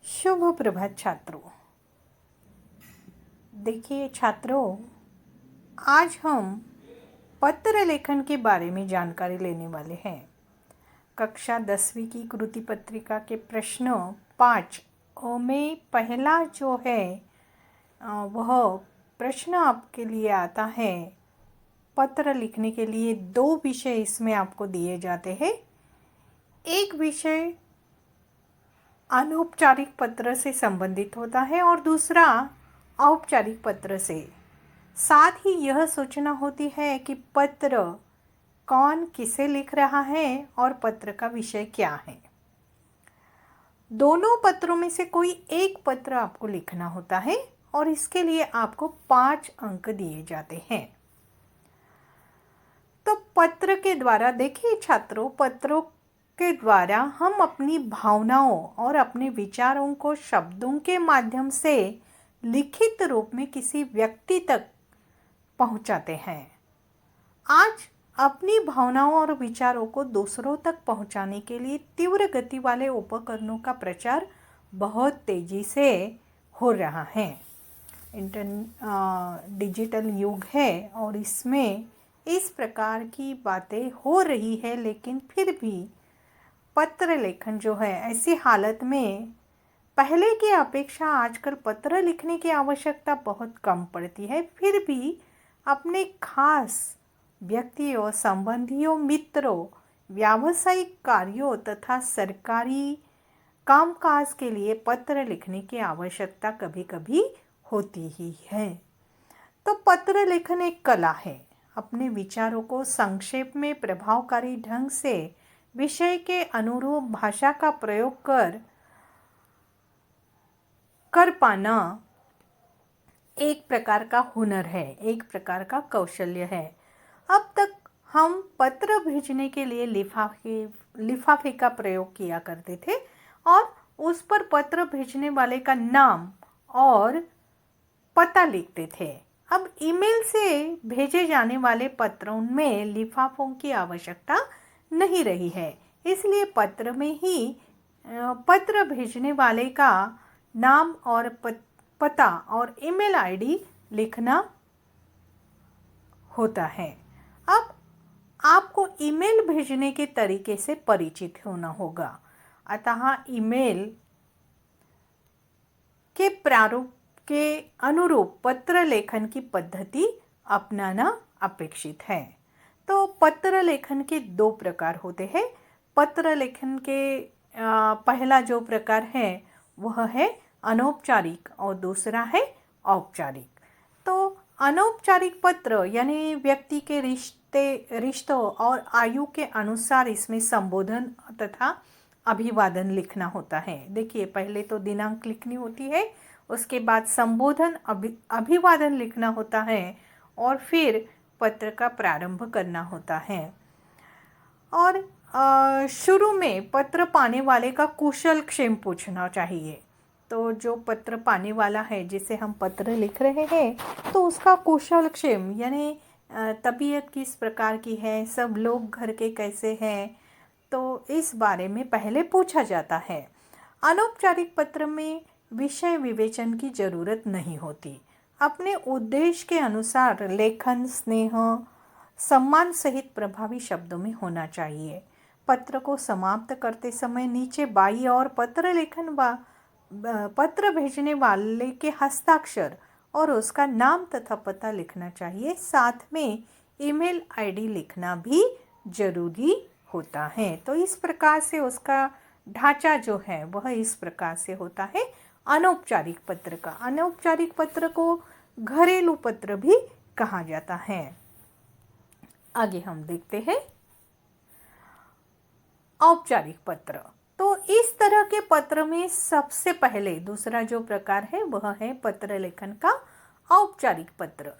शुभ प्रभात छात्रों। देखिए छात्रों, आज हम पत्र लेखन के बारे में जानकारी लेने वाले हैं। कक्षा 10वीं की कृति पत्रिका के प्रश्न 5 में पहला जो है वह प्रश्न आपके लिए आता है। पत्र लिखने के लिए 2 विषय इसमें आपको दिए जाते हैं। एक विषय अनौपचारिक पत्र से संबंधित होता है और दूसरा औपचारिक पत्र से। साथ ही यह सूचना होती है कि पत्र कौन किसे लिख रहा है और पत्र का विषय क्या है। दोनों पत्रों में से कोई एक पत्र आपको लिखना होता है और इसके लिए आपको 5 अंक दिए जाते हैं। तो पत्र के द्वारा देखिए छात्रों, पत्रों के द्वारा हम अपनी भावनाओं और अपने विचारों को शब्दों के माध्यम से लिखित रूप में किसी व्यक्ति तक पहुंचाते हैं। आज अपनी भावनाओं और विचारों को दूसरों तक पहुंचाने के लिए तीव्र गति वाले उपकरणों का प्रचार बहुत तेजी से हो रहा है। डिजिटल युग है और इसमें इस प्रकार की बातें हो रही है, लेकिन फिर भी पत्र लेखन जो है, ऐसी हालत में पहले की अपेक्षा आजकल पत्र लिखने की आवश्यकता बहुत कम पड़ती है। फिर भी अपने खास व्यक्तियों, संबंधियों, मित्रों, व्यावसायिक कार्यों तथा सरकारी कामकाज के लिए पत्र लिखने की आवश्यकता कभी कभी होती ही है। तो पत्र लेखन एक कला है। अपने विचारों को संक्षेप में प्रभावकारी ढंग से विषय के अनुरूप भाषा का प्रयोग कर पाना एक प्रकार का हुनर है, एक प्रकार का कौशल्य है। अब तक हम पत्र भेजने के लिए लिफाफे का प्रयोग किया करते थे और उस पर पत्र भेजने वाले का नाम और पता लिखते थे। अब ईमेल से भेजे जाने वाले पत्रों में लिफाफों की आवश्यकता नहीं रही है, इसलिए पत्र में ही पत्र भेजने वाले का नाम और पता और ईमेल आईडी लिखना होता है। अब आपको ईमेल भेजने के तरीके से परिचित होना होगा, अतः ईमेल के प्रारूप के अनुरूप पत्र लेखन की पद्धति अपनाना अपेक्षित है। तो पत्र लेखन के 2 प्रकार होते हैं। पत्र लेखन के पहला जो प्रकार है वह है अनौपचारिक और दूसरा है औपचारिक। तो अनौपचारिक पत्र यानी व्यक्ति के रिश्तों और आयु के अनुसार इसमें संबोधन तथा अभिवादन लिखना होता है। देखिए, पहले तो दिनांक लिखनी होती है, उसके बाद संबोधन अभिवादन लिखना होता है और फिर पत्र का प्रारंभ करना होता है। और शुरू में पत्र पाने वाले का कुशल क्षेम पूछना चाहिए। तो जो पत्र पाने वाला है, जिसे हम पत्र लिख रहे हैं, तो उसका कुशल क्षेम यानी तबीयत किस प्रकार की है, सब लोग घर के कैसे हैं, तो इस बारे में पहले पूछा जाता है। अनौपचारिक पत्र में विषय विवेचन की जरूरत नहीं होती। अपने उद्देश्य के अनुसार लेखन स्नेह सम्मान सहित प्रभावी शब्दों में होना चाहिए। पत्र को समाप्त करते समय नीचे बाईं ओर पत्र भेजने वाले के हस्ताक्षर और उसका नाम तथा पता लिखना चाहिए। साथ में ईमेल आईडी लिखना भी जरूरी होता है। तो इस प्रकार से उसका ढांचा जो है वह इस प्रकार से होता है अनौपचारिक पत्र का। अनौपचारिक पत्र को घरेलू पत्र भी कहा जाता है। आगे हम देखते हैं औपचारिक पत्र। तो इस तरह के पत्र में सबसे पहले दूसरा जो प्रकार है वह है पत्र लेखन का औपचारिक पत्र।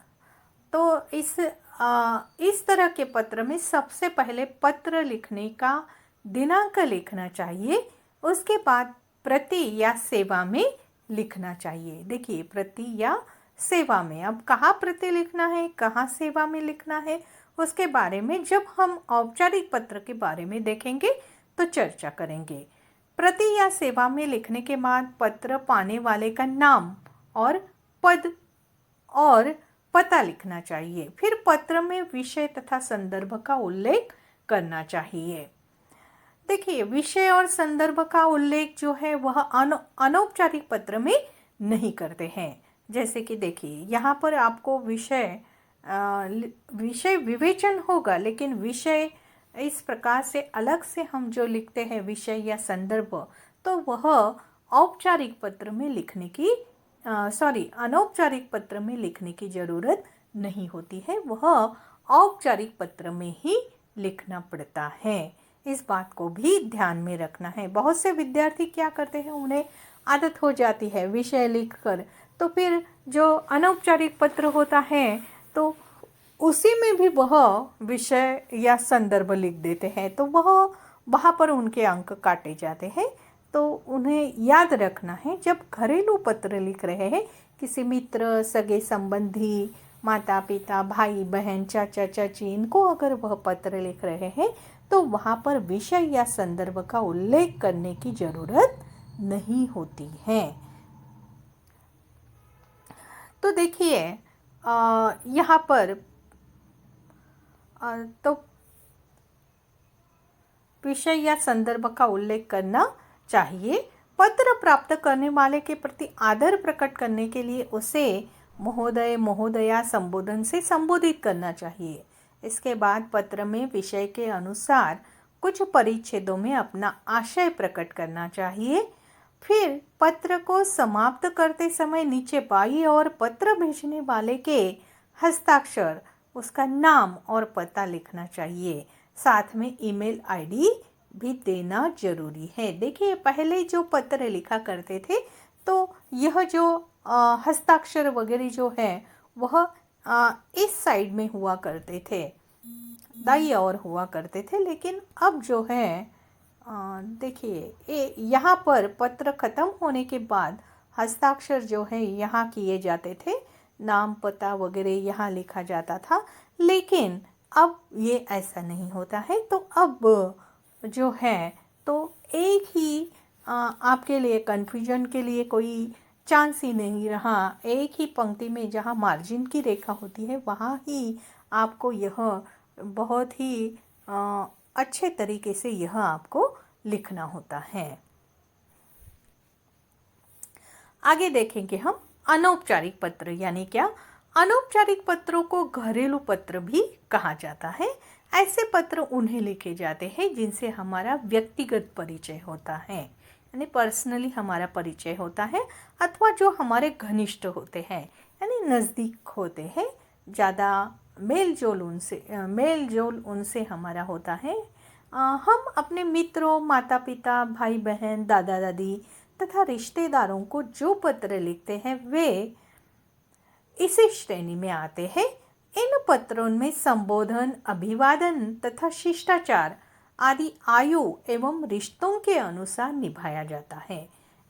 तो इस तरह के पत्र में सबसे पहले पत्र लिखने का दिनांक लिखना चाहिए, उसके बाद प्रति या सेवा में लिखना चाहिए। देखिए, प्रति या सेवा में, अब कहाँ प्रति लिखना है, कहाँ सेवा में लिखना है, उसके बारे में जब हम औपचारिक पत्र के बारे में देखेंगे तो चर्चा करेंगे। प्रति या सेवा में लिखने के बाद पत्र पाने वाले का नाम और पद और पता लिखना चाहिए। फिर पत्र में विषय तथा संदर्भ का उल्लेख करना चाहिए। देखिए, विषय और संदर्भ का उल्लेख जो है वह अनौपचारिक पत्र में नहीं करते हैं। जैसे कि देखिए, यहाँ पर आपको विषय विवेचन होगा, लेकिन विषय इस प्रकार से अलग से हम जो लिखते हैं विषय या संदर्भ, तो वह औपचारिक पत्र में लिखने की अनौपचारिक पत्र में लिखने की ज़रूरत नहीं होती है, वह औपचारिक पत्र में ही लिखना पड़ता है। इस बात को भी ध्यान में रखना है। बहुत से विद्यार्थी क्या करते हैं, उन्हें आदत हो जाती है विषय लिखकर, तो फिर जो अनौपचारिक पत्र होता है तो उसी में भी वह विषय या संदर्भ लिख देते हैं, तो वहाँ पर उनके अंक काटे जाते हैं। तो उन्हें याद रखना है, जब घरेलू पत्र लिख रहे हैं, किसी मित्र, सगे संबंधी, माता पिता, भाई बहन, चाचा चाची, इनको अगर वह पत्र लिख रहे हैं तो वहाँ पर विषय या संदर्भ का उल्लेख करने की ज़रूरत नहीं होती है। तो देखिए, यहाँ पर तो विषय या संदर्भ का उल्लेख करना चाहिए। पत्र प्राप्त करने वाले के प्रति आदर प्रकट करने के लिए उसे महोदय, महोदया संबोधन से संबोधित करना चाहिए। इसके बाद पत्र में विषय के अनुसार कुछ परिच्छेदों में अपना आशय प्रकट करना चाहिए। फिर पत्र को समाप्त करते समय नीचे बाईं ओर पत्र भेजने वाले के हस्ताक्षर, उसका नाम और पता लिखना चाहिए। साथ में ईमेल आईडी भी देना जरूरी है। देखिए, पहले जो पत्र लिखा करते थे तो यह जो हस्ताक्षर वगैरह जो है वह इस साइड में हुआ करते थे, दाईं ओर हुआ करते थे, लेकिन अब जो है देखिए, यहाँ पर पत्र ख़त्म होने के बाद हस्ताक्षर जो है यहाँ किए जाते थे, नाम पता वगैरह यहाँ लिखा जाता था, लेकिन अब ये ऐसा नहीं होता है। तो अब जो है तो एक ही आपके लिए कन्फ्यूजन के लिए कोई चांस ही नहीं रहा। एक ही पंक्ति में जहाँ मार्जिन की रेखा होती है वहाँ ही आपको यह बहुत ही अच्छे तरीके से यह आपको लिखना होता है। आगे देखेंगे हम अनौपचारिक पत्र यानी क्या। अनौपचारिक पत्रों को घरेलू पत्र भी कहा जाता है। ऐसे पत्र उन्हें लिखे जाते हैं जिनसे हमारा व्यक्तिगत परिचय होता है, यानी पर्सनली हमारा परिचय होता है, अथवा जो हमारे घनिष्ठ होते हैं यानी नज़दीक होते हैं, ज़्यादा मेल जोल उनसे हमारा होता है। हम अपने मित्रों, माता पिता, भाई बहन, दादा दादी तथा रिश्तेदारों को जो पत्र लिखते हैं वे इसी श्रेणी में आते हैं। इन पत्रों में संबोधन, अभिवादन तथा शिष्टाचार आदि आयु एवं रिश्तों के अनुसार निभाया जाता है।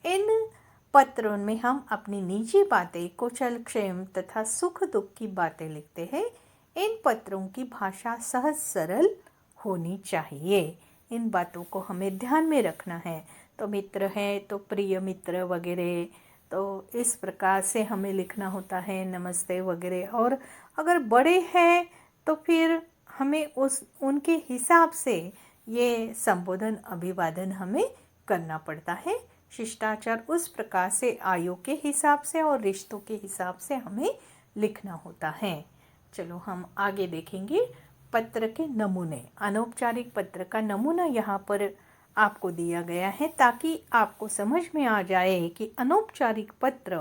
इन पत्रों में हम अपनी निजी बातें, कुशल क्षेम तथा सुख दुख की बातें लिखते हैं। इन पत्रों की भाषा सहज सरल होनी चाहिए। इन बातों को हमें ध्यान में रखना है। तो मित्र है तो प्रिय मित्र वगैरह, तो इस प्रकार से हमें लिखना होता है, नमस्ते वगैरह। और अगर बड़े हैं तो फिर हमें उनके हिसाब से ये संबोधन, अभिवादन हमें करना पड़ता है। शिष्टाचार उस प्रकार से आयु के हिसाब से और रिश्तों के हिसाब से हमें लिखना होता है। चलो हम आगे देखेंगे पत्र के नमूने। अनौपचारिक पत्र का नमूना यहाँ पर आपको दिया गया है ताकि आपको समझ में आ जाए कि अनौपचारिक पत्र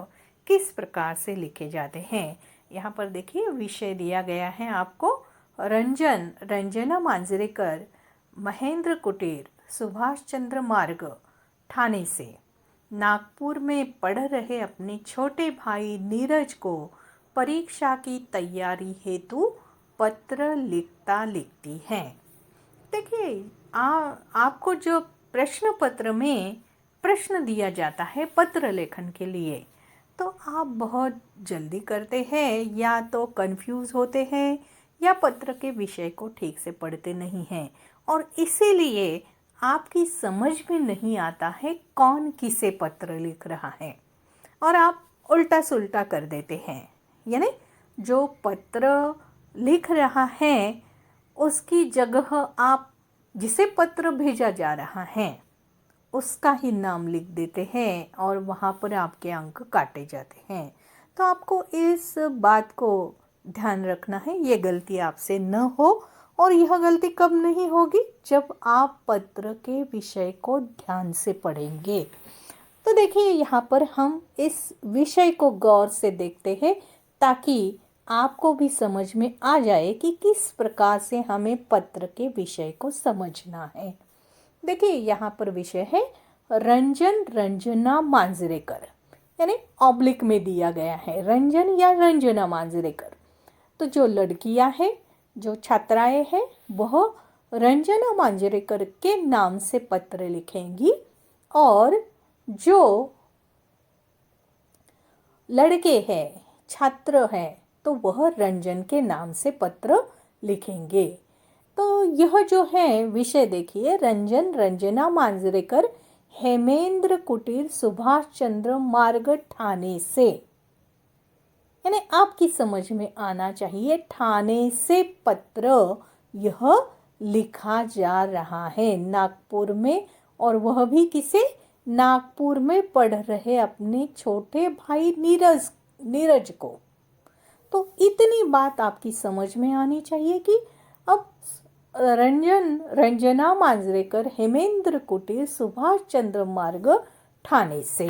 किस प्रकार से लिखे जाते हैं। यहाँ पर देखिए विषय दिया गया है आपको, रंजना मांजरेकर, महेंद्र कुटीर, सुभाष चंद्र मार्ग, ठाणे से नागपुर में पढ़ रहे अपने छोटे भाई नीरज को परीक्षा की तैयारी हेतु पत्र लिखती है। देखिए, आपको जो प्रश्न पत्र में प्रश्न दिया जाता है पत्र लेखन के लिए, तो आप बहुत जल्दी करते हैं या तो कंफ्यूज होते हैं या पत्र के विषय को ठीक से पढ़ते नहीं हैं, और इसीलिए आपकी समझ में नहीं आता है कौन किसे पत्र लिख रहा है और आप उल्टा सुल्टा कर देते हैं। यानी जो पत्र लिख रहा है उसकी जगह आप जिसे पत्र भेजा जा रहा है उसका ही नाम लिख देते हैं और वहाँ पर आपके अंक काटे जाते हैं। तो आपको इस बात को ध्यान रखना है, ये गलती आपसे न हो। और यह गलती कब नहीं होगी? जब आप पत्र के विषय को ध्यान से पढ़ेंगे। तो देखिए यहाँ पर हम इस विषय को गौर से देखते हैं ताकि आपको भी समझ में आ जाए कि किस प्रकार से हमें पत्र के विषय को समझना है। देखिए यहाँ पर विषय है रंजन रंजना मांजरेकर, यानी ऑब्लिक में दिया गया है रंजन या रंजना मांजरेकर। तो जो लड़कियां हैं, जो छात्राएं हैं, वह रंजना मांजरेकर के नाम से पत्र लिखेंगी और जो लड़के हैं, छात्र हैं, तो वह रंजन के नाम से पत्र लिखेंगे। तो यह जो है विषय देखिए, रंजन रंजना मांजरेकर हेमेंद्र कुटीर सुभाष चंद्र मार्ग ठाणे से, यानी आपकी समझ में आना चाहिए ठाणे से पत्र यह लिखा जा रहा है नागपुर में, और वह भी किसे? नागपुर में पढ़ रहे अपने छोटे भाई नीरज को। तो इतनी बात आपकी समझ में आनी चाहिए कि अब रंजना मांजरेकर हेमेंद्र कुटीर सुभाष चंद्र मार्ग ठाणे से,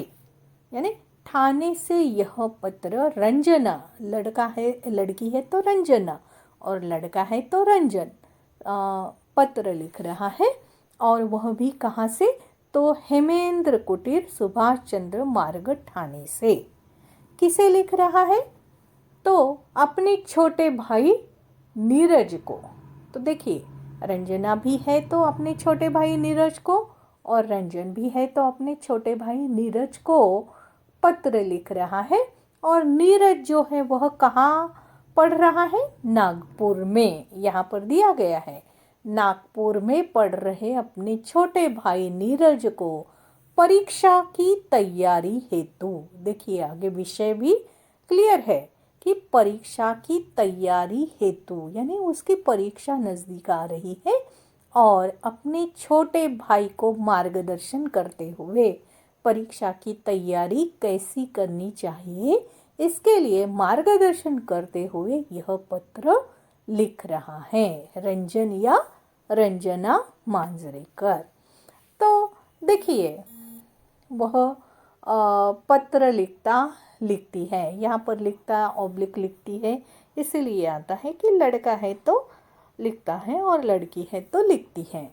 यानी ठाणे से यह पत्र रंजना, लड़का है लड़की है तो रंजना और लड़का है तो रंजन पत्र लिख रहा है। और वह भी कहाँ से? तो हेमेंद्र कुटीर सुभाष चंद्र मार्ग ठाणे से। किसे लिख रहा है? तो अपने छोटे भाई नीरज को। तो देखिए रंजना भी है तो अपने छोटे भाई नीरज को, और रंजन भी है तो अपने छोटे भाई नीरज को पत्र लिख रहा है। और नीरज जो है वह कहाँ पढ़ रहा है? नागपुर में। यहाँ पर दिया गया है नागपुर में पढ़ रहे अपने छोटे भाई नीरज को परीक्षा की तैयारी हेतु। देखिए आगे विषय भी क्लियर है कि परीक्षा की तैयारी हेतु, यानी उसकी परीक्षा नजदीक आ रही है और अपने छोटे भाई को मार्गदर्शन करते हुए परीक्षा की तैयारी कैसी करनी चाहिए इसके लिए मार्गदर्शन करते हुए यह पत्र लिख रहा है रंजन या रंजना मांजरेकर। तो देखिए वह पत्र लिखती है, यहाँ पर लिखता ऑब्लिक लिखती है, इसीलिए आता है कि लड़का है तो लिखता है और लड़की है तो लिखती है।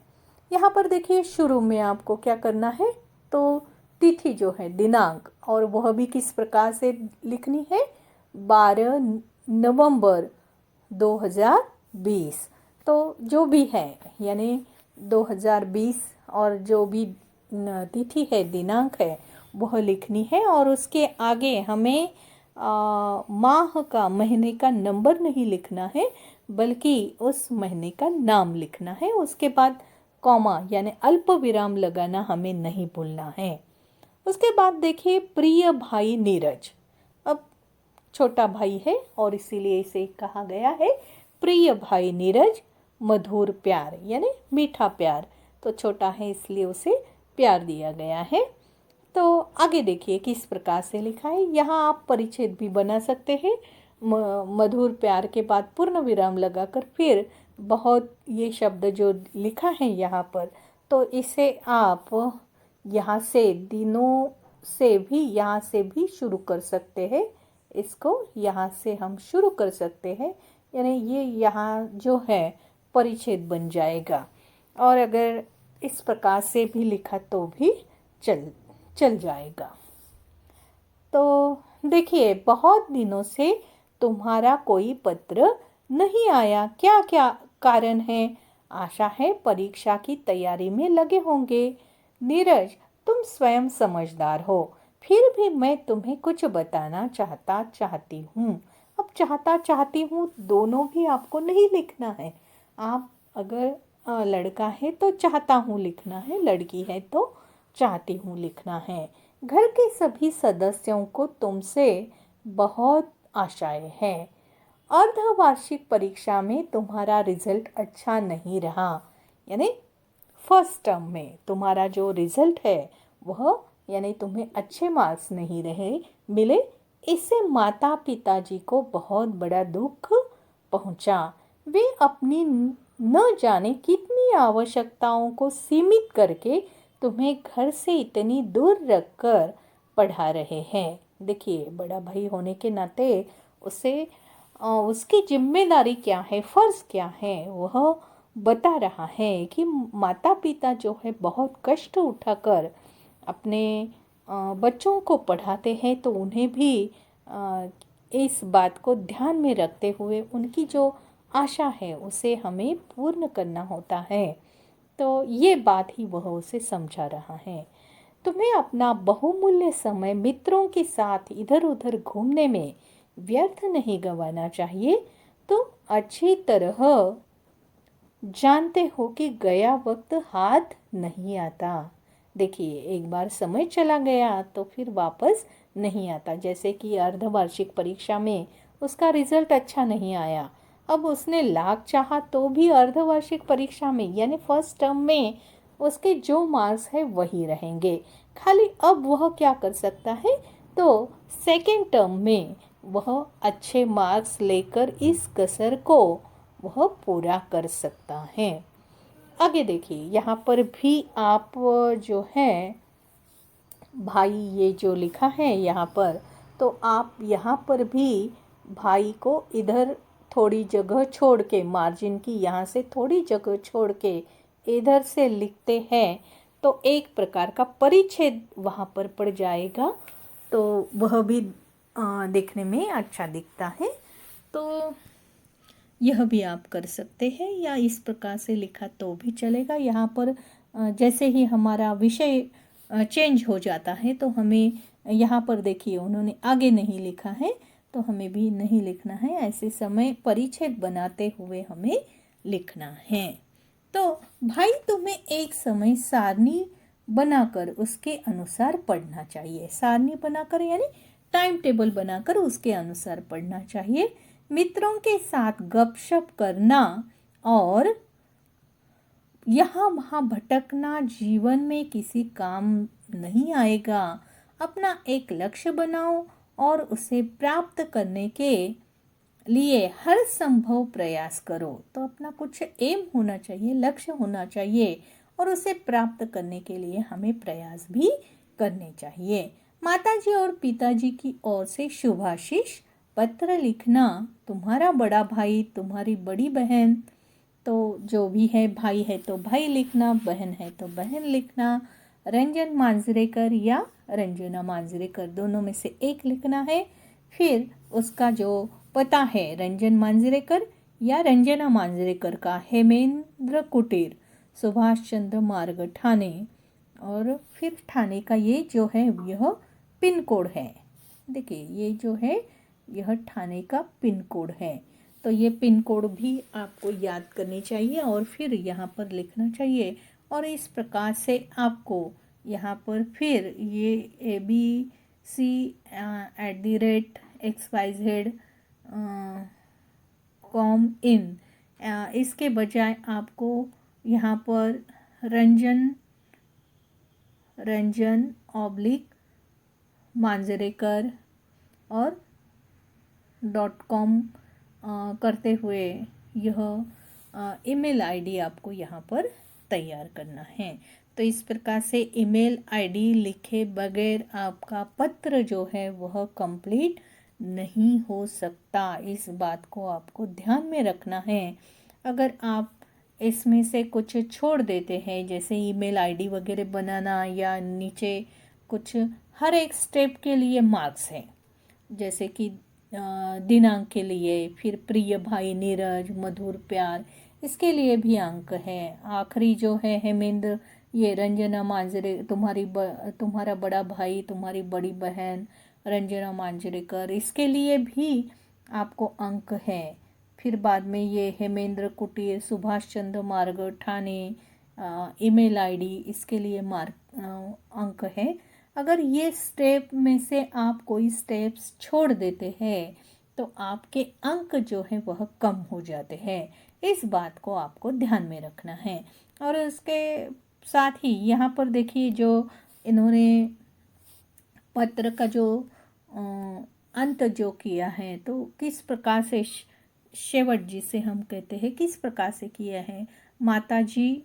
यहाँ पर देखिए शुरू में आपको क्या करना है? तो तिथि जो है दिनांक, और वह भी किस प्रकार से लिखनी है? 12 नवंबर 2020। तो जो भी है यानी 2020 और जो भी तिथि है दिनांक है वह लिखनी है। और उसके आगे हमें माह का, महीने का नंबर नहीं लिखना है बल्कि उस महीने का नाम लिखना है। उसके बाद कॉमा यानी अल्प विराम लगाना हमें नहीं भूलना है। उसके बाद देखिए प्रिय भाई नीरज। अब छोटा भाई है और इसीलिए इसे कहा गया है प्रिय भाई नीरज मधुर प्यार, यानी मीठा प्यार। तो छोटा है इसलिए उसे प्यार दिया गया है। तो आगे देखिए किस प्रकार से लिखा है। यहाँ आप परिच्छेद भी बना सकते हैं। मधुर प्यार के बाद पूर्ण विराम लगाकर फिर बहुत ये शब्द जो लिखा है यहाँ पर, तो इसे आप यहाँ से दिनों से भी, यहाँ से भी शुरू कर सकते हैं। इसको यहाँ से हम शुरू कर सकते हैं, यानी ये यहाँ जो है परिच्छेद बन जाएगा। और अगर इस प्रकार से भी लिखा तो भी चल जाएगा। तो देखिए बहुत दिनों से तुम्हारा कोई पत्र नहीं आया, क्या क्या कारण है? आशा है परीक्षा की तैयारी में लगे होंगे। नीरज तुम स्वयं समझदार हो, फिर भी मैं तुम्हें कुछ बताना चाहती हूँ। अब चाहती हूँ दोनों भी आपको नहीं लिखना है। आप अगर लड़का है तो चाहता हूँ लिखना है, लड़की है तो चाहती हूँ लिखना है। घर के सभी सदस्यों को तुमसे बहुत आशाएं हैं। अर्धवार्षिक परीक्षा में तुम्हारा रिजल्ट अच्छा नहीं रहा, यानी फर्स्ट टर्म में तुम्हारा जो रिजल्ट है वह, यानी तुम्हें अच्छे मार्क्स नहीं रहे मिले, इससे माता पिताजी को बहुत बड़ा दुख पहुंचा। वे अपनी न जाने कितनी आवश्यकताओं को सीमित करके तुम्हें घर से इतनी दूर रखकर पढ़ा रहे हैं। देखिए, बड़ा भाई होने के नाते उसे उसकी जिम्मेदारी क्या है, फ़र्ज़ क्या है, वह बता रहा है कि माता पिता जो है बहुत कष्ट उठाकर अपने बच्चों को पढ़ाते हैं, तो उन्हें भी इस बात को ध्यान में रखते हुए उनकी जो आशा है उसे हमें पूर्ण करना होता है। तो ये बात ही वह उसे समझा रहा है। तुम्हें अपना बहुमूल्य समय मित्रों के साथ इधर उधर घूमने में व्यर्थ नहीं गंवाना चाहिए। तुम अच्छी तरह जानते हो कि गया वक्त हाथ नहीं आता। देखिए, एक बार समय चला गया तो फिर वापस नहीं आता। जैसे कि अर्धवार्षिक परीक्षा में उसका रिजल्ट अच्छा नहीं आया, अब उसने लाख चाहा तो भी अर्धवार्षिक परीक्षा में यानी फर्स्ट टर्म में उसके जो मार्क्स है वही रहेंगे। खाली अब वह क्या कर सकता है, तो सेकेंड टर्म में वह अच्छे मार्क्स लेकर इस कसर को वह पूरा कर सकता है। आगे देखिए, यहाँ पर भी आप जो है भाई, ये जो लिखा है यहाँ पर, तो आप यहाँ पर भी भाई को इधर थोड़ी जगह छोड़ के, मार्जिन की यहाँ से थोड़ी जगह छोड़ के इधर से लिखते हैं तो एक प्रकार का परिच्छेद वहाँ पर पड़ जाएगा, तो वह भी देखने में अच्छा दिखता है। तो यह भी आप कर सकते हैं, या इस प्रकार से लिखा तो भी चलेगा। यहाँ पर जैसे ही हमारा विषय चेंज हो जाता है तो हमें यहाँ पर देखिए उन्होंने आगे नहीं लिखा है, तो हमें भी नहीं लिखना है। ऐसे समय परिच्छेद बनाते हुए हमें लिखना है। तो भाई, तुम्हें एक समय सारणी बनाकर उसके अनुसार पढ़ना चाहिए। सारणी बनाकर यानी टाइम टेबल बनाकर उसके अनुसार पढ़ना चाहिए। मित्रों के साथ गपशप करना और यहाँ वहाँ भटकना जीवन में किसी काम नहीं आएगा। अपना एक लक्ष्य बनाओ और उसे प्राप्त करने के लिए हर संभव प्रयास करो। तो अपना कुछ एम होना चाहिए, लक्ष्य होना चाहिए, और उसे प्राप्त करने के लिए हमें प्रयास भी करने चाहिए। माताजी और पिताजी की ओर से शुभाशीष। पत्र लिखना। तुम्हारा बड़ा भाई, तुम्हारी बड़ी बहन, तो जो भी है, भाई है तो भाई लिखना, बहन है तो बहन लिखना। रंजन मांजरेकर या रंजना मांजरेकर, दोनों में से एक लिखना है। फिर उसका जो पता है, रंजन मांजरेकर या रंजना मांजरेकर का हेमेंद्र कुटीर, सुभाष चंद्र मार्ग, ठाणे, और फिर ठाणे का ये जो है यह पिन कोड है। देखिए, ये जो है यह ठाणे का पिन कोड है, तो ये पिन कोड भी आपको याद करनी चाहिए और फिर यहाँ पर लिखना चाहिए। और इस प्रकार से आपको यहाँ पर फिर ये abc@xyz कॉम इन, इसके बजाय आपको यहाँ पर रंजन ऑब्लिक मांजरेकर और .com करते हुए यह ईमेल आईडी आपको यहाँ पर तैयार करना है। तो इस प्रकार से ईमेल आईडी लिखे बगैर आपका पत्र जो है वह कंप्लीट नहीं हो सकता। इस बात को आपको ध्यान में रखना है। अगर आप इसमें से कुछ छोड़ देते हैं, जैसे ईमेल आईडी वगैरह बनाना या नीचे कुछ, हर एक स्टेप के लिए मार्क्स हैं। जैसे कि दिनांक के लिए, फिर प्रिय भाई नीरज, मधुर प्यार, इसके लिए भी अंक है। आखिरी जो है हेमेंद्र, ये रंजना मांजरे, तुम्हारा बड़ा भाई, तुम्हारी बड़ी बहन रंजना मांजरेकर, इसके लिए भी आपको अंक है। फिर बाद में ये हेमेंद्र कुटीर, सुभाष चंद्र मार्ग, ठाणे, ईमेल आईडी, इसके लिए अंक है। अगर ये स्टेप में से आप कोई स्टेप्स छोड़ देते हैं तो आपके अंक जो हैं वह कम हो जाते हैं। इस बात को आपको ध्यान में रखना है। और उसके साथ ही यहाँ पर देखिए जो इन्होंने पत्र का जो अंत जो किया है तो किस प्रकार से शेवट जिसे हम कहते हैं किस प्रकार से किया है। माताजी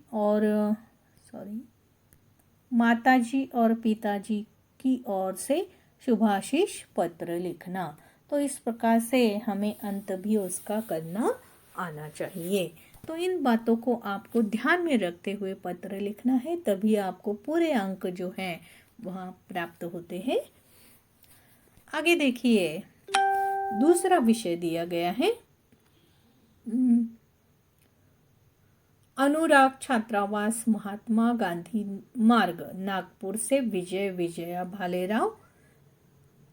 और पिताजी की ओर से शुभाशीष पत्र लिखना। तो इस प्रकार से हमें अंत भी उसका करना आना चाहिए। तो इन बातों को आपको ध्यान में रखते हुए पत्र लिखना है, तभी आपको पूरे अंक जो हैं वह प्राप्त होते हैं। आगे देखिए, दूसरा विषय दिया गया है अनुराग छात्रावास, महात्मा गांधी मार्ग, नागपुर से विजया भालेराव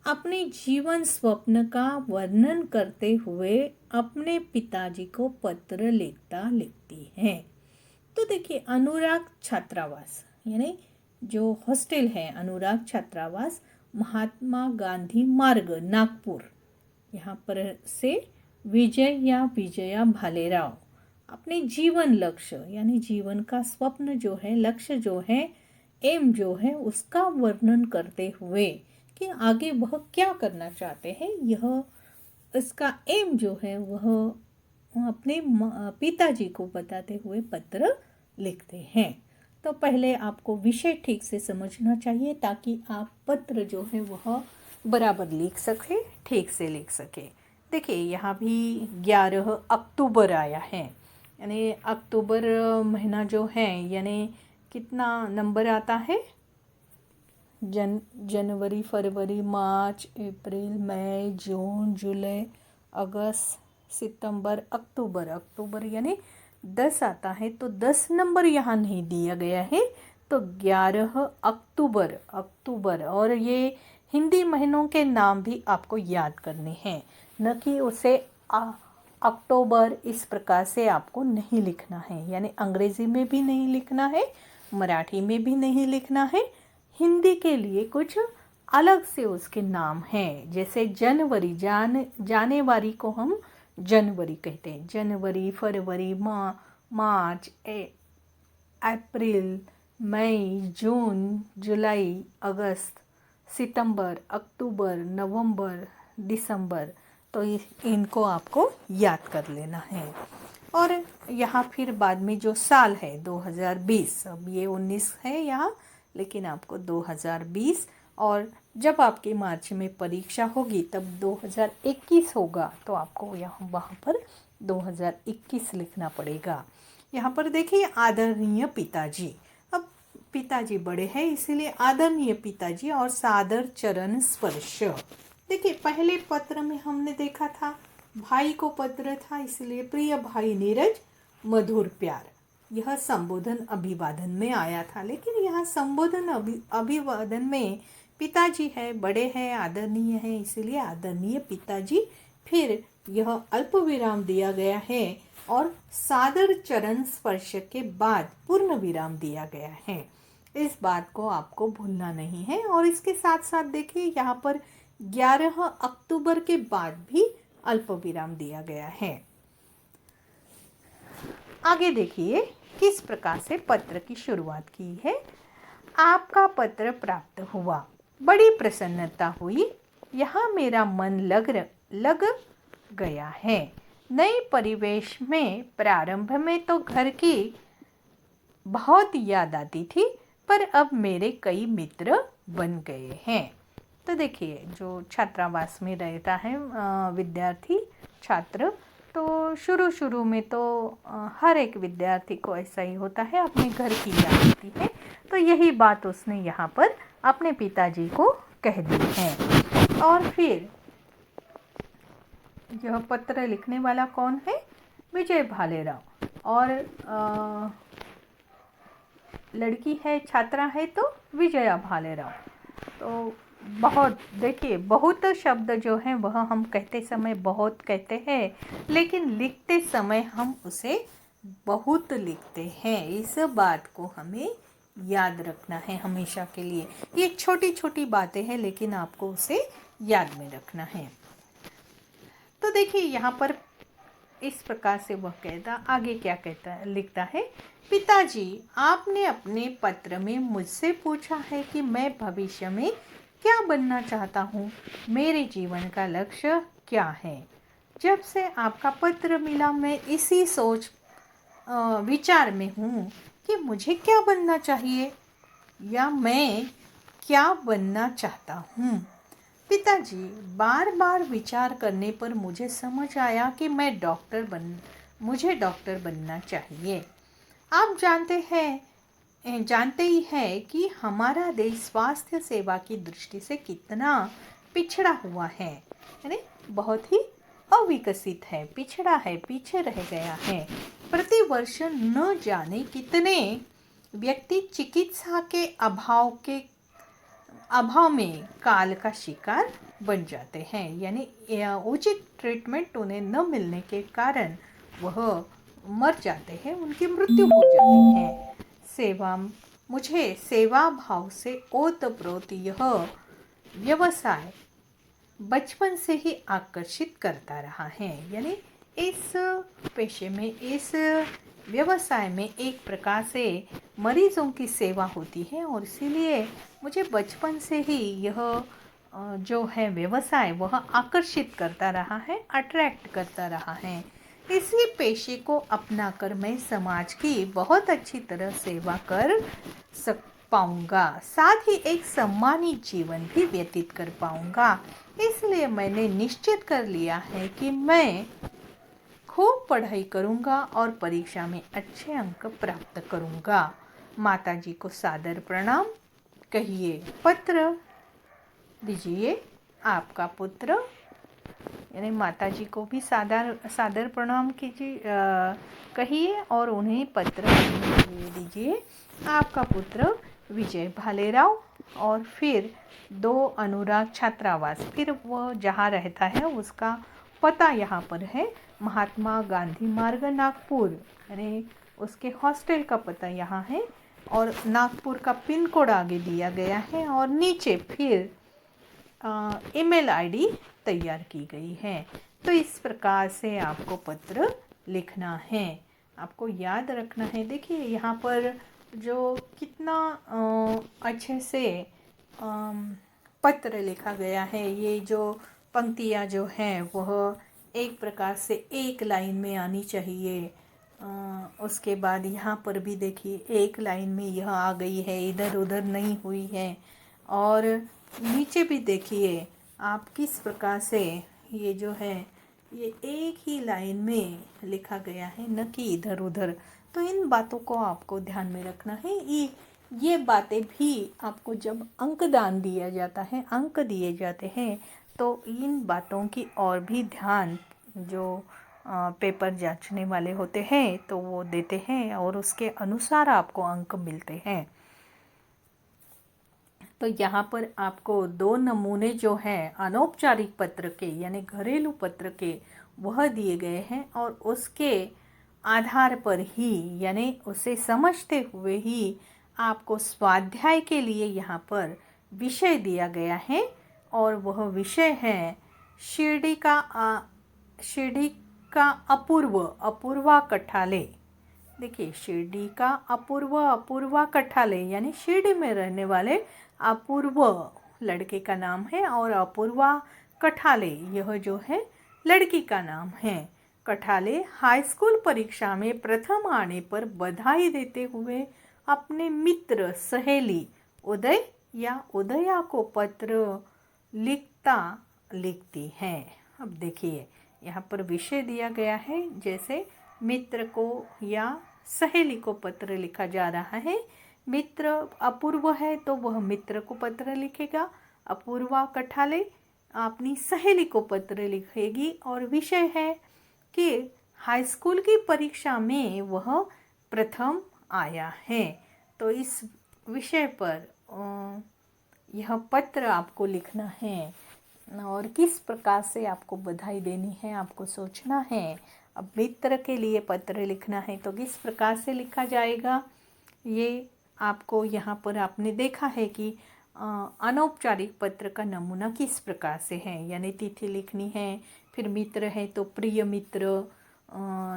अपने जीवन स्वप्न का वर्णन करते हुए अपने पिताजी को पत्र लिखती हैं। तो देखिए, अनुराग छात्रावास यानी जो हॉस्टल है अनुराग छात्रावास, महात्मा गांधी मार्ग, नागपुर, यहाँ पर से विजया भालेराव अपने जीवन लक्ष्य यानी जीवन का स्वप्न जो है, लक्ष्य जो है, एम जो है, उसका वर्णन करते हुए कि आगे वह क्या करना चाहते हैं, यह इसका एम जो है वह अपने पिताजी को बताते हुए पत्र लिखते हैं। तो पहले आपको विषय ठीक से समझना चाहिए ताकि आप पत्र जो है वह बराबर लिख सके, ठीक से लिख सके। देखिए, यहाँ भी 11 अक्टूबर आया है, यानी अक्टूबर महीना जो है यानी कितना नंबर आता है, जनवरी, फरवरी, मार्च, अप्रैल, मई, जून, जुलाई, अगस्त, सितंबर, अक्टूबर यानी 10 आता है। तो 10 नंबर यहाँ नहीं दिया गया है, तो 11 अक्टूबर। और ये हिंदी महीनों के नाम भी आपको याद करने हैं, न कि उसे अक्टूबर इस प्रकार से आपको नहीं लिखना है, यानी अंग्रेजी में भी नहीं लिखना है, मराठी में भी नहीं लिखना है। हिंदी के लिए कुछ अलग से उसके नाम हैं, जैसे जनवरी, जानेवारी को हम जनवरी कहते हैं, जनवरी, फरवरी, मार्च, अप्रैल, मई, जून, जुलाई, अगस्त, सितंबर, अक्टूबर, नवंबर, दिसंबर। तो इनको आपको याद कर लेना है। और यहाँ फिर बाद में जो साल है 2020, अब ये 19 है यहाँ, लेकिन आपको 2020, और जब आपकी मार्च में परीक्षा होगी तब 2021 होगा, तो आपको यहाँ वहाँ पर 2021 लिखना पड़ेगा। यहाँ पर देखिए, आदरणीय पिताजी, अब पिताजी बड़े हैं इसीलिए आदरणीय पिताजी और सादर चरण स्पर्श। देखिए, पहले पत्र में हमने देखा था भाई को पत्र था, इसलिए प्रिय भाई नीरज, मधुर प्यार, यह संबोधन अभिवादन में आया था। लेकिन यहाँ संबोधन अभिवादन में पिताजी है, बड़े हैं, आदरणीय है, इसलिए आदरणीय पिताजी। फिर यह अल्प विराम दिया गया है और सादर चरण स्पर्श के बाद पूर्ण विराम दिया गया है। इस बात को आपको भूलना नहीं है। और इसके साथ साथ देखिए, यहाँ पर 11 अक्टूबर के बाद भी अल्प विराम दिया गया है। आगे देखिए किस प्रकार से पत्र की शुरुआत की है। आपका पत्र प्राप्त हुआ, बड़ी प्रसन्नता हुई, यहाँ मेरा मन लग गया है। नए परिवेश में प्रारंभ में तो घर की बहुत याद आती थी, पर अब मेरे कई मित्र बन गए हैं। तो देखिए, जो छात्रावास में रहता है विद्यार्थी छात्र, तो शुरू में तो हर एक विद्यार्थी को ऐसा ही होता है, अपने घर की याद आती है। तो यही बात उसने यहाँ पर अपने पिताजी को कह दी है। और फिर यह पत्र लिखने वाला कौन है? विजय भालेराव। और लड़की है, छात्रा है, तो विजया भालेराव। तो बहुत, देखिए बहुत शब्द जो हैं वह हम कहते समय बहुत कहते हैं, लेकिन लिखते समय हम उसे बहुत लिखते हैं। इस बात को हमें याद रखना है हमेशा के लिए। ये छोटी छोटी बातें हैं, लेकिन आपको उसे याद में रखना है। तो देखिए यहाँ पर इस प्रकार से वह कहता, आगे क्या कहता है, लिखता है, पिताजी, आपने अपने पत्र में मुझसे पूछा है कि मैं भविष्य में क्या बनना चाहता हूँ, मेरे जीवन का लक्ष्य क्या है। जब से आपका पत्र मिला मैं इसी सोच विचार में हूँ कि मुझे क्या बनना चाहिए या मैं क्या बनना चाहता हूँ। पिताजी, बार बार विचार करने पर मुझे समझ आया कि मुझे डॉक्टर बनना चाहिए। आप जानते ही हैं कि हमारा देश स्वास्थ्य सेवा की दृष्टि से कितना पिछड़ा हुआ है, यानी बहुत ही अविकसित है, पिछड़ा है, पीछे रह गया है। प्रतिवर्ष न जाने कितने व्यक्ति चिकित्सा के अभाव में काल का शिकार बन जाते हैं, यानी उचित ट्रीटमेंट उन्हें न मिलने के कारण वह मर जाते हैं, उनकी मृत्यु हो जाती है। मुझे सेवा भाव से ओतप्रोत यह व्यवसाय बचपन से ही आकर्षित करता रहा है, यानी इस पेशे में, इस व्यवसाय में एक प्रकार से मरीजों की सेवा होती है, और इसीलिए मुझे बचपन से ही यह जो है व्यवसाय वह आकर्षित करता रहा है, अट्रैक्ट करता रहा है। इसी पेशे को अपनाकर मैं समाज की बहुत अच्छी तरह सेवा कर पाऊंगा, साथ ही एक सम्मानित जीवन भी व्यतीत कर पाऊंगा। इसलिए मैंने निश्चित कर लिया है कि मैं खूब पढ़ाई करूंगा और परीक्षा में अच्छे अंक प्राप्त करूंगा। माताजी को सादर प्रणाम कहिए, पत्र दीजिए आपका पुत्र, यानी माताजी को भी सादर प्रणाम कीजिए, कहिए और उन्हें पत्र दीजिए, आपका पुत्र विजय भालेराव। और फिर 2 अनुराग छात्रावास, फिर वह जहाँ रहता है उसका पता यहाँ पर है, महात्मा गांधी मार्ग, नागपुर, यानी उसके हॉस्टल का पता यहाँ है, और नागपुर का पिन कोड आगे दिया गया है, और नीचे फिर ईमेल आईडी तैयार की गई है। तो इस प्रकार से आपको पत्र लिखना है, आपको याद रखना है। देखिए यहाँ पर जो कितना अच्छे से पत्र लिखा गया है, ये जो पंक्तियाँ जो हैं वह एक प्रकार से एक लाइन में आनी चाहिए। उसके बाद यहाँ पर भी देखिए एक लाइन में यह आ गई है, इधर उधर नहीं हुई है। और नीचे भी देखिए आप किस प्रकार से ये जो है ये एक ही लाइन में लिखा गया है, न कि इधर उधर। तो इन बातों को आपको ध्यान में रखना है। ये बातें भी आपको जब अंकदान दिया जाता है, अंक दिए जाते हैं, तो इन बातों की और भी ध्यान जो पेपर जांचने वाले होते हैं तो वो देते हैं, और उसके अनुसार आपको अंक मिलते हैं। तो यहाँ पर आपको 2 नमूने जो हैं अनौपचारिक पत्र के, यानी घरेलू पत्र के, वह दिए गए हैं, और उसके आधार पर ही, यानी उसे समझते हुए ही आपको स्वाध्याय के लिए यहाँ पर विषय दिया गया है, और वह विषय है शिरडी का अपूर्वा कठाले। देखिए शिरडी का अपूर्वा कठाले, यानी शिरडी में रहने वाले अपूर्व लड़के का नाम है, और अपूर्वा कठाले यह जो है लड़की का नाम है। कठाले हाई स्कूल परीक्षा में प्रथम आने पर बधाई देते हुए अपने मित्र सहेली उदया को पत्र लिखती हैं। अब देखिए यहाँ पर विषय दिया गया है, जैसे मित्र को या सहेली को पत्र लिखा जा रहा है। मित्र अपूर्व है तो वह मित्र को पत्र लिखेगा, अपूर्वा कठाले अपनी सहेली को पत्र लिखेगी, और विषय है कि हाई स्कूल की परीक्षा में वह प्रथम आया है। तो इस विषय पर यह पत्र आपको लिखना है और किस प्रकार से आपको बधाई देनी है आपको सोचना है। अब मित्र के लिए पत्र लिखना है तो किस प्रकार से लिखा जाएगा, ये आपको यहाँ पर आपने देखा है कि अनौपचारिक पत्र का नमूना किस प्रकार से है, यानी तिथि लिखनी है, फिर मित्र है तो प्रिय मित्र,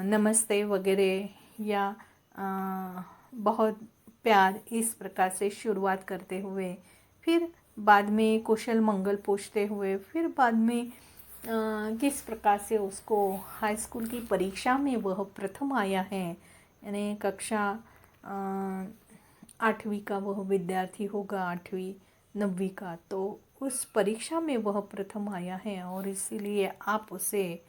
नमस्ते वगैरह या बहुत प्यार, इस प्रकार से शुरुआत करते हुए, फिर बाद में कुशल मंगल पूछते हुए, फिर बाद में किस प्रकार से उसको हाई स्कूल की परीक्षा में वह प्रथम आया है, यानी कक्षा 8वीं का वह विद्यार्थी होगा, 8वीं 9वीं का, तो उस परीक्षा में वह प्रथम आया है और इसीलिए आप उसे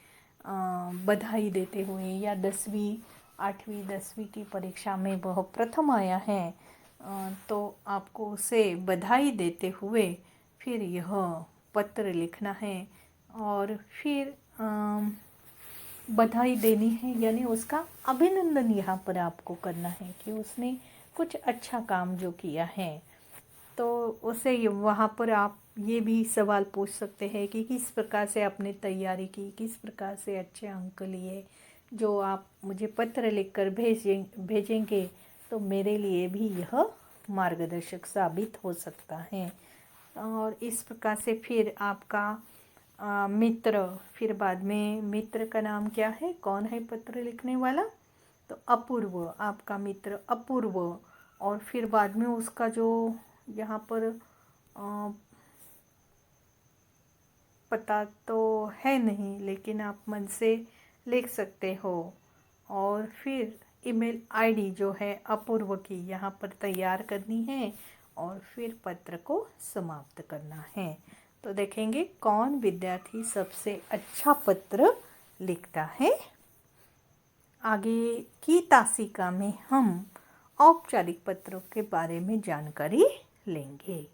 बधाई देते हुए, या 10वीं 8वीं 10वीं की परीक्षा में वह प्रथम आया है तो आपको उसे बधाई देते हुए फिर यह पत्र लिखना है और फिर बधाई देनी है, यानी उसका अभिनंदन यहाँ पर आपको करना है कि उसने कुछ अच्छा काम जो किया है। तो उसे वहाँ पर आप ये भी सवाल पूछ सकते हैं कि किस प्रकार से आपने तैयारी की, किस प्रकार से अच्छे अंक लिए, जो आप मुझे पत्र लिखकर भेजेंगे तो मेरे लिए भी यह मार्गदर्शक साबित हो सकता है। और इस प्रकार से फिर आपका मित्र, फिर बाद में मित्र का नाम क्या है, कौन है पत्र लिखने वाला, तो अपूर्व, आपका मित्र अपूर्व, और फिर बाद में उसका जो यहाँ पर पता तो है नहीं लेकिन आप मन से लिख सकते हो, और फिर ईमेल आईडी जो है अपूर्व की यहाँ पर तैयार करनी है और फिर पत्र को समाप्त करना है। तो देखेंगे कौन विद्यार्थी सबसे अच्छा पत्र लिखता है। आगे की तासिका में हम औपचारिक पत्रों के बारे में जानकारी लेंगे।